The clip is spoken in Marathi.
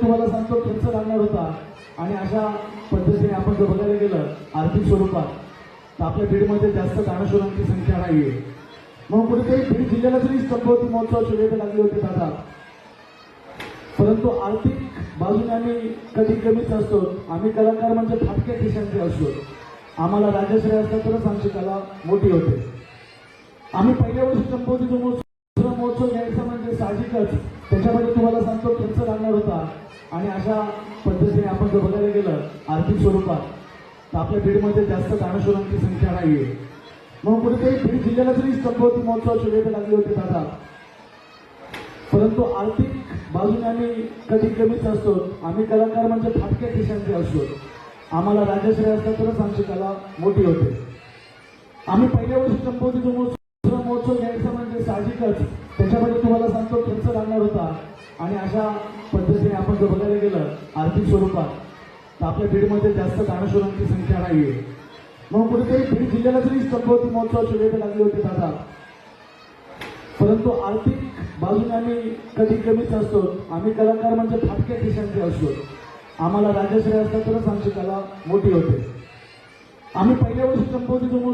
तुम्हाला सांगतो खर्च लागणार होता आणि अशा पद्धतीने आपण जर बघायला गेलं आर्थिक स्वरूपात तर आपल्या बीडमध्ये जास्त दानशूरांची संख्या नाहीये. म्हणून कुठेतरी बीड जिल्ह्याला जरी स्तंभवती महोत्सवाची वेळ लागली होती दादा, परंतु आर्थिक बाजूने आम्ही कधी कमीच असतो. आम्ही कलाकार म्हणजे फाटक्या खिशांचे असतो. आम्हाला राजश्री असला तरच आमची कला मोठी होते. आम्ही पहिल्या वर्षी स्तंभवतीचा महोत्सव घ्यायचा म्हणजे साहजिकच त्याच्यामध्ये तुम्हाला सांगतो खर्च लागणार होता आणि अशा पद्धतीने आपण जर बघायला गेलं आर्थिक स्वरूपात तर आपल्या बीडमध्ये जास्त दानशूरांची संख्या नाहीये. म्हणून कुठेतरी बीड जिल्ह्याला जरी स्तंभवती महोत्सवाची वेळ लागली होती दादा, परंतु आर्थिक बाजूने आम्ही कधी कमीच असतो. आम्ही कलाकार म्हणजे फाटक्या खिशांचे असतो. आम्हाला राजश्री असला तरच आमची कला मोठी होते. आम्ही पहिल्या वर्षी स्तंभवतीचा महोत्सव घ्यायचा म्हणजे साहजिकच त्याच्यामध्ये तुम्हाला सांगतो खर्च लागणार होता आणि अशा पद्धतीने आपण जर बघायला गेलं आर्थिक स्वरूपात तर आपल्या बीडमध्ये जास्त दानशूरांची संख्या नाहीये. म्हणून कुठेतरी बीड जिल्ह्याला जरी स्तंभवती महोत्सवाची वेळ लागली होती दादा, परंतु आर्थिक बाजूने आम्ही कधी कमीच असतो. आम्ही कलाकार म्हणजे फाटक्या खिशांचे असतो. आम्हाला राजश्री असला तरच आमची कला मोठी होते. आम्ही पहिल्या वर्षी स्तंभवतीचा